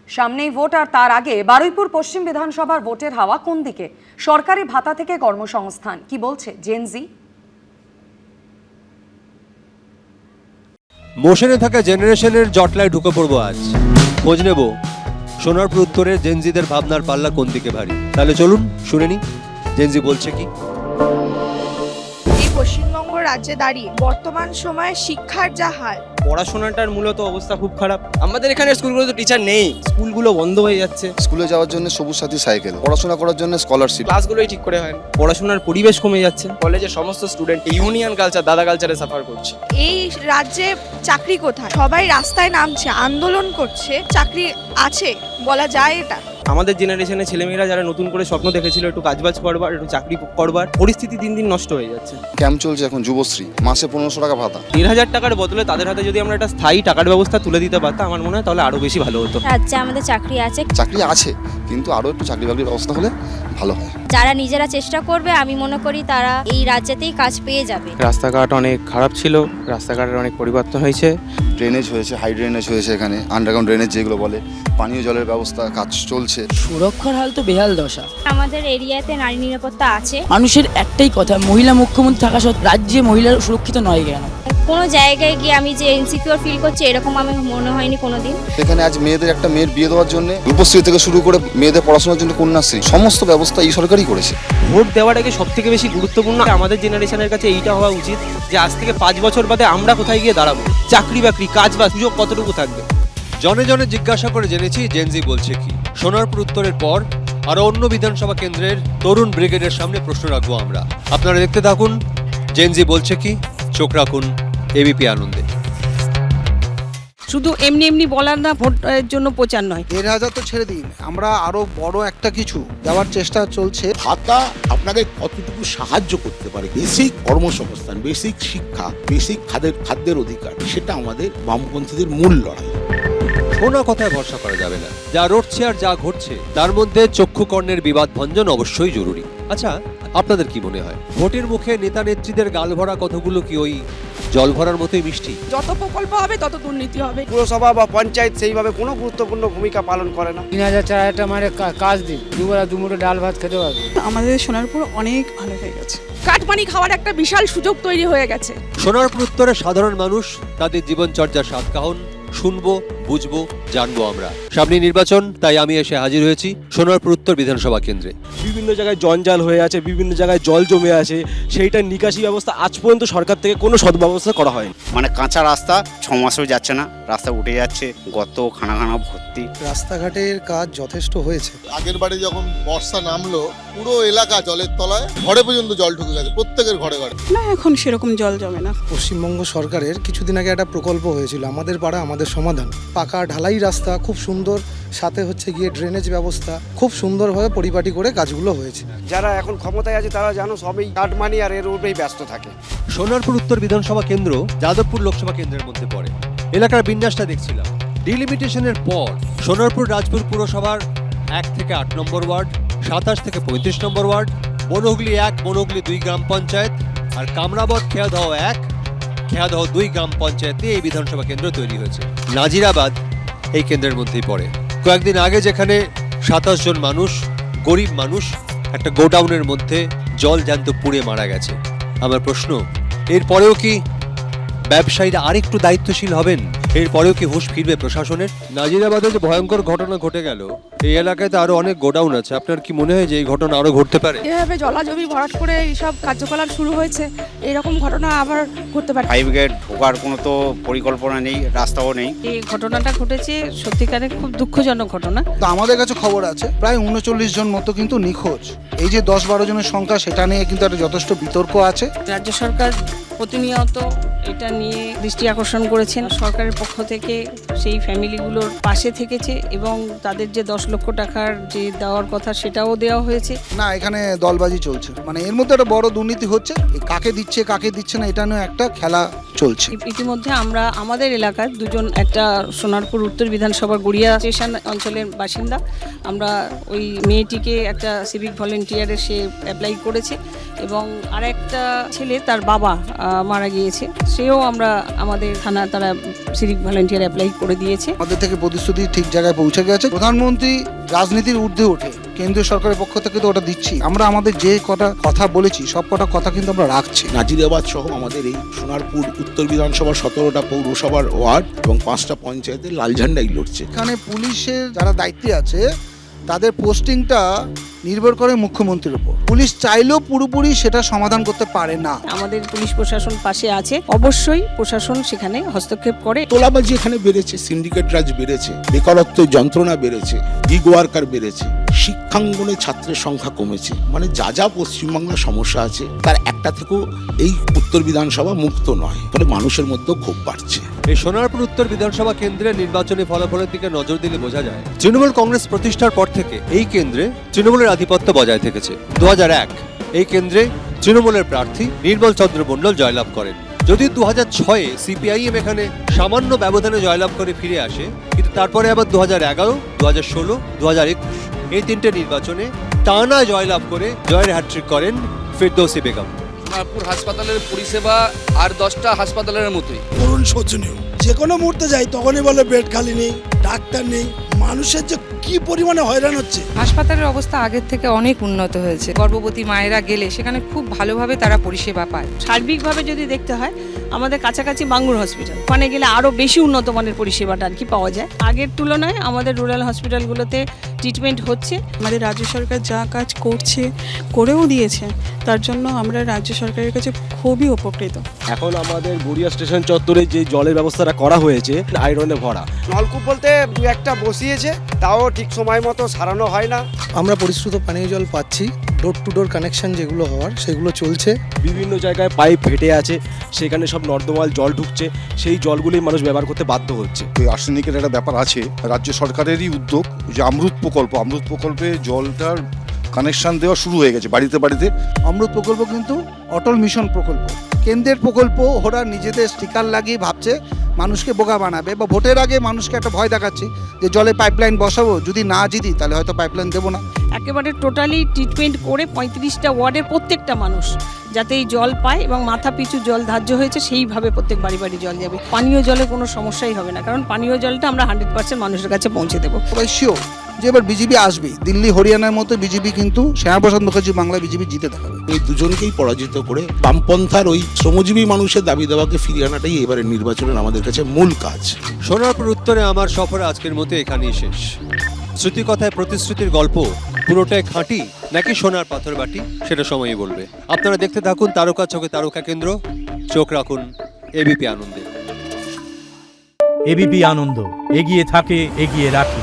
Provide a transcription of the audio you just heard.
সামনেই ভোট, আর তার আগে বারুইপুর পশ্চিম বিধানসভার ভোটের হাওয়া কোন দিকে? সরকারি ভাতা থেকে কর্মসংস্থান, কি বলছে জেনজি? মোশনে থাকা জেনারেশনের জটলায় ঢুকে পড়বো আজ। খোঁজ নেব সোনারপুর উত্তরের জেনজিদের ভাবনার পাল্লা কোন দিকে ভারী। তাহলে চলুন শুনে নি জেনজি বলছে কি। এই পশ্চিমবঙ্গ রাজ্যে দাঁড়িয়ে বর্তমান সময়ে শিক্ষার যা হাল, পড়াশোনাটার মূলত অবস্থা খুব খারাপ। আমাদের এখানে স্কুলগুলো তো টিচার নেই, স্কুলগুলো বন্ধ হয়ে যাচ্ছে। স্কুলে যাওয়ার জন্য সবুজ সাথী সাইকেল, পড়াশোনা করার জন্য স্কলারশিপ, ক্লাসগুলোই ঠিক করে হয় না। পড়াশোনার পরিবেশ কমে যাচ্ছে। কলেজের সমস্ত স্টুডেন্ট ইউনিয়ন কালচার, দাদা কালচারে সাফার করছে। এই রাজ্যে চাকরি কোথায়? সবাই রাস্তায় নামছে, আন্দোলন করছে, চাকরি আছে বলা যায় এটা? আমাদের জেনারেশনের ছেলেমেয়েরা যারা নতুন করে স্বপ্ন দেখেছিল একটু কাজবাজ করবার, একটু চাকরি করবার, পরিস্থিতি দিন দিন নষ্ট হয়ে যাচ্ছে। ক্যাম্প চলছে এখন যুবশ্রী, মাসে 1500 টাকা ভাতা। 1,000 টাকার বদলে তাদের হাতে যদি আমরা একটা স্থায়ী টাকার ব্যবস্থা তুলে দিতে পারতাম, আমার মনে হয় তাহলে আরো বেশি ভালো হতো। রাজ্যে আমাদের চাকরি আছে, চাকরি আছে, কিন্তু আরো একটু চাকরি বাকরির ব্যবস্থা হলে ভালো হয়। যারা নিজেরা চেষ্টা করবে আমি মনে করি তারা এই রাজ্যেতেই কাজ পেয়ে যাবে। রাস্তাঘাট অনেক খারাপ ছিল, রাস্তাঘাটের অনেক পরিবর্তন হয়েছে। ড্রেনেজ হয়েছে, হাই ড্রেনেজ হয়েছে, এখানে আন্ডারগ্রাউন্ড ড্রেনেজ যেগুলো বলে, পানীয় জলের ব্যবস্থা কাজ চলছে। সুরক্ষার হাল তো বেহাল দশা। আমাদের এরিয়াতে নারী নিরাপত্তা আছে। মানুষের একটাই কথা, মহিলা মুখ্যমন্ত্রী থাকা সত্ত্বেও রাজ্যে মহিলা সুরক্ষিত নয় কেন? কোনো জায়গায় গিয়ে আমি যে ইনসিকিউর ফিল করছি এরকম আমি মনে হয়নি কোনোদিন। এখানে আজ একটা মেয়ের বিয়ে দেওয়ার জন্য রূপশ্রী থেকে শুরু করে মেয়েদের পড়াশোনার জন্য কন্যাশ্রী, সমস্ত ব্যবস্থা এই সরকারই করেছে। ভোট দেওয়ার আগে সব থেকে বেশি গুরুত্বপূর্ণ আমাদের জেনারেশনের কাছে এইটা হওয়া উচিত যে আজ থেকে 5 বছর বাদে আমরা কোথায় গিয়ে দাঁড়াবো, চাকরি বাকরি, কাজ বা সুযোগ কতটুকু থাকবে। জনে জনে জিজ্ঞাসা করে জেনেছি জেনজি বলছে কি। সোনারপুর উত্তরের পর আরো অন্য বিধানসভা কেন্দ্রের তরুণ ব্রিগেডের সামনে প্রশ্ন রাখবো আমরা। আপনারা দেখতে থাকুন জেনজি বলছে কি, চোখ রাখুন এবিপি আনন্দে। শুধু এমনি এমনি বলার না, ভোটের জন্য প্রচার নয়। 1,500 তো ছেড়ে দিন, আমরা আরো বড় একটা কিছু দেওয়ার চেষ্টা চলছে। ভাতা আপনাকে কতটুকু সাহায্য করতে পারে, বেসিক কর্মসংস্থান, বেসিক শিক্ষা, বেসিক খাদ্যের অধিকার, সেটা আমাদের বামপন্থীদের মূল লড়াই। শোনা কথায় ভরসা করা যাবে না। যা রটছে আর যা ঘটছে তার মধ্যে চক্ষুকর্ণের বিবাদ ভঞ্জন অবশ্যই জরুরি। আচ্ছা, আপনাদের কি মনে হয় ভোটের মুখে নেতা নেত্রীদের গাল ভরা কথাগুলো কি ওই জল ভরার মতোই মিষ্টি? যত প্রকল্প হবে তত দুর্নীতি হবে। পুরসভা বা পঞ্চায়েত সেইভাবে কোনো গুরুত্বপূর্ণ ভূমিকা পালন করে না। 3,000-4,000 মানে কাজ দিন, দুবেলা দুমুঠো ডাল ভাত খেতে পারবে। আমাদের সোনারপুর অনেক ভালো হয়ে গেছে, কাটমানি খাওয়ার একটা বিশাল সুযোগ তৈরি হয়ে গেছে। সোনারপুর উত্তরের সাধারণ মানুষ তাদের জীবনচর্যার স্বাদ কাহন শুনবো, বুঝবো, জানবো আমরা। সামনে নির্বাচন, তাই আমি এসে হাজির হয়েছি সোনারপুর উত্তর বিধানসভা কেন্দ্রে। বিভিন্ন জায়গায় জঞ্জাল হয়ে আছে, বিভিন্ন জায়গায় জল জমে আছে, সেইটার নিকাশি ব্যবস্থা আজ পর্যন্ত সরকার থেকে কোনো সদ্ব্যবস্থা করা হয়নি। মানে কাঁচা রাস্তা 6 মাসেও যাচ্ছে না, রাস্তা উঠে যাচ্ছে, গত খানা ভর্তি। রাস্তাঘাটের কাজ যথেষ্ট হয়েছে। আগের বারে যখন বর্ষা নামলো, পুরো এলাকা জলের তলায়, ঘরে পর্যন্ত জল ঢুকে গেছে, প্রত্যেকের ঘরে ঘরে। না, এখন সেরকম জল জমে না। পশ্চিমবঙ্গ সরকারের কিছুদিন আগে একটা প্রকল্প হয়েছিল, আমাদের পাড়া আমাদের সমাধান। পাকা ঢালাই রাস্তা খুব সুন্দর, সাথে হচ্ছে গিয়ে ড্রেনেজ ব্যবস্থা খুব সুন্দরভাবে পরিপাটি করে কাজগুলো হয়েছে। যারা এখন ক্ষমতায় আছে তারা জানো সবই কাটমানি আর এর উপরেই ব্যস্ত থাকে। সোনারপুর উত্তর বিধানসভা কেন্দ্র যাদবপুর লোকসভা কেন্দ্রের মধ্যে পড়ে। এলাকার বিন্যাসটা দেখছিলাম। ডিলিমিটেশনের পর সোনারপুর রাজপুর পুরসভার 1 থেকে 8 নম্বর ওয়ার্ড, 27 থেকে 35 নম্বর ওয়ার্ড, বনহুগলি 1, বনহুগলি 2 গ্রাম পঞ্চায়েত আর কামরাবদ খেয়াদহ 1, খেয়াদহ 2 গ্রাম পঞ্চায়েতে এই বিধানসভা কেন্দ্র তৈরি হয়েছে। নাজিরাবাদ এই কেন্দ্রের মধ্যেই পড়ে। কয়েকদিন আগে যেখানে 27 জন মানুষ, গরিব মানুষ, একটা গোডাউনের মধ্যে জল জ্যান্ত পুড়ে মারা গেছে। আমার প্রশ্ন, এরপরেও কি ব্যবসায়ীরা আরেকটু দায়িত্বশীল হবেন? এরপরেও কি হুঁশ ফিরবে প্রশাসনের? নাজিরাবাদে যে ভয়ঙ্কর ঘটনা ঘটে গেল, এই এলাকায় তো আরো অনেক গোডাউন আছে। আপনার কি মনে হয় যে এই ঘটনা আরো ঘটতে পারে? এভাবে জলাজমি ভরাট করে এইসব কার্যকলাপ শুরু হয়েছে, এরকম ঘটনা আবার ঘটতে পারে। ফায়ার ব্রিগেড ঢোকার কোনো তো পরিকল্পনা নেই, রাস্তাও নেই। এই ঘটনাটা ঘটেছে সত্যিকারের খুব দুঃখজনক ঘটনা। তো আমাদের কাছে খবর আছে প্রায় 39 জন মতো কিন্তু নিখোঁজ। এই যে 10-12 জনের সংখ্যা, সেটা নিয়ে কিন্তু একটা যথেষ্ট বিতর্ক আছে। রাজ্য সরকার প্রতিনিয়ত এটা নিয়ে দৃষ্টি আকর্ষণ করেছেন। সরকারের পক্ষ থেকে সেই ফ্যামিলিগুলোর পাশে থেকেছে এবং তাদের যে 10 লক্ষ টাকার যে দেওয়ার কথা সেটাও দেওয়া হয়েছে। না, এখানে দলবাজি চলছে, মানে এর মধ্যে একটা বড় দুর্নীতি হচ্ছে। কাকে দিচ্ছে কাকে দিচ্ছে না, এটা নিয়ে একটা খেলা চলছে। ইতিমধ্যে আমরা আমাদের এলাকার দুজন, একটা সোনারপুর উত্তর বিধানসভার গড়িয়া স্টেশন অঞ্চলের বাসিন্দা, আমরা ওই মেয়েটিকে একটা সিভিক ভলেন্টিয়ারে সে অ্যাপ্লাই করেছে এবং আরেকটা ছেলে, তার বাবা মারা গিয়েছে, সেও আমরা আমাদের থানা তারা সিভিক ভলেন্টিয়ার অ্যাপ্লাই করে দিয়েছে। আমাদের থেকে প্রতিশ্রুতি ঠিক জায়গায় পৌঁছে গেছে। প্রধানমন্ত্রী রাজনীতির ঊর্ধ্বে ওঠে, কেন্দ্রীয় সরকারের পক্ষ থেকে তো ওটা দিচ্ছি। আমরা আমাদের যে কটা কথা বলেছি সব কটা কথা কিন্তু আমরা রাখছি। নাজিরাবাদ সহ আমাদের এই সোনারপুর উত্তর বিধানসভার 17টা পৌরসভার ওয়ার্ড এবং 5টা পঞ্চায়েতের লাল ঝান্ডাই লড়ছে। এখানে পুলিশের যারা দায়িত্বে আছে তাদের পোস্টিংটা নির্ভর করে মুখ্যমন্ত্রীর উপর। পুলিশ চাইলেও পুরোপুরি সেটা সমাধান করতে পারে না। আমাদের পুলিশ প্রশাসন পাশে আছে, অবশ্যই প্রশাসন সেখানে হস্তক্ষেপ করে। তোলাবাজি এখানে বেড়েছে, সিন্ডিকেট রাজ বেড়েছে, বেকারত্বের যন্ত্রণা বেড়েছে, গিগ ওয়ার্কার বেড়েছে, শিক্ষাঙ্গনে ছাত্রের সংখ্যা কমেছে। মানে যা যা পশ্চিমবাংলার সমস্যা আছে তার একটা থেকেও এই উত্তর বিধানসভা মুক্ত নয়, ফলে মানুষের মধ্যেও ক্ষোভ বাড়ছে। এই সোনারপুর উত্তর বিধানসভা কেন্দ্রের নির্বাচনী ফলাফলের দিকে নজর দিলে বোঝা যায় তৃণমূল কংগ্রেস প্রতিষ্ঠার পর থেকে এই কেন্দ্রে তৃণমূলের আধিপত্য বজায় থেকেছে। 2001 এই কেন্দ্রে তৃণমূলের প্রার্থী নির্মল চন্দ্র মণ্ডল জয়লাভ করেন। যদিও 2006-এ সিপিআইএম এখানে সামান্য ব্যবধানে জয়লাভ করে ফিরে আসে, কিন্তু তারপরে আবার 2011, 2016, 2021 এই তিনটে নির্বাচনে টানা জয়লাভ করে জয়ের হ্যাট্রিক করেন ফেরদৌসী বেগম। সোনারপুর হাসপাতালের পরিষেবা আর 10টা হাসপাতালের মতোই করুণ, শোচনীয়। যে কোনো মুহূর্তে যাই তখনই বলে বেড খালি নেই, ডাক্তার নেই। মানুষের যে কি পরিমাণে হয়রান হচ্ছে। হাসপাতালের অবস্থা আগের থেকে অনেক উন্নত হয়েছে। গর্ভবতী মায়েরা গেলে সেখানে খুব ভালোভাবে তারা পরিষেবা পায়। সার্বিকভাবে যদি দেখতে হয় আমাদের কাছাকাছি বাঙ্গুর হসপিটাল, ওখানে গেলে আরও বেশি উন্নত মানের পরিষেবাটা আর কি পাওয়া যায়। আগের তুলনায় আমাদের রুরাল হসপিটালগুলোতে ট্রিটমেন্ট হচ্ছে। আমাদের রাজ্য সরকার যা কাজ করছে, করেও দিয়েছে, তার জন্য আমরা রাজ্য সরকারের কাছে খুবই উপকৃত। এখন আমাদের গড়িয়া স্টেশন চত্বরে যে জলের ব্যবস্থাটা করা হয়েছে আয়রনে ভরা। নলকূপ বলতে দু একটা বসিয়েছে, তাও ঠিক সময় মতো সারানো হয় না। আমরা পরিশ্রুত পানীয় জল পাচ্ছি, ডোর টু ডোর কানেকশন যেগুলো হওয়ার সেগুলো চলছে। বিভিন্ন জায়গায় পাইপ ফেটে আছে, সেখানে সব নর্দমাল জল ঢুকছে, সেই জলগুলি মানুষ ব্যবহার করতে বাধ্য হচ্ছে। আর্সেনিকের একটা ব্যাপার আছে, রাজ্য সরকারেরই উদ্যোগ যে অমৃত প্রকল্পে জলটার কানেকশন দেওয়া শুরু হয়ে গেছে বাড়িতে বাড়িতে। অমৃত প্রকল্প কিন্তু অটল মিশন প্রকল্প, কেন্দ্রের প্রকল্প। ওরা নিজেদের স্টিকার লাগিয়ে ভাবছে মানুষকে বোকা বানাবে, বা ভোটের আগে মানুষকে একটা ভয় দেখাচ্ছে যে জলে পাইপলাইন বসাবো, যদি না জিতি তাহলে হয়তো পাইপলাইন দেবো না। একেবারে টোটালি ট্রিটমেন্ট করে 35টা ওয়ার্ডের প্রত্যেকটা মানুষ যাতে এই জল পায় এবং মাথা পিছু জল ধার্য হয়েছে সেইভাবে প্রত্যেক বাড়ি বাড়ি জল যাবে। পানীয় জলে কোনো সমস্যাই হবে না, কারণ পানীয় জলটা আমরা 100% মানুষের কাছে পৌঁছে দেবো। সবাই শিওর যে এবার বিজেপি আসবে, দিল্লি হরিয়ানার মতো বিজেপি কিন্তু শ্যামাপ্রসাদ মুখার্জি বাংলা বিজেপি জিতে দেখাবে। এই দুজনকেই পরাজিত করে বামপন্থার ওই শ্রমজীবী মানুষের দাবি দাওয়াকে ফিরিয়ে আনাটাই এবারের নির্বাচনের আমাদের কাছে মূল কাজ। সোনারপুর উত্তরে আমার সফর আজকের মতো এখানেই শেষ। শ্রুতি কথায় প্রতিশ্রুতির গল্প পুরোটাই খাঁটি নাকি সোনার পাথর বাটি, সেটা সময়ই বলবে। আপনারা দেখতে থাকুন তারকা চোখে তারকা কেন্দ্র, চোখ রাখুন এবিপি আনন্দে। এবিপি আনন্দ, এগিয়ে থাকে, এগিয়ে রাখে।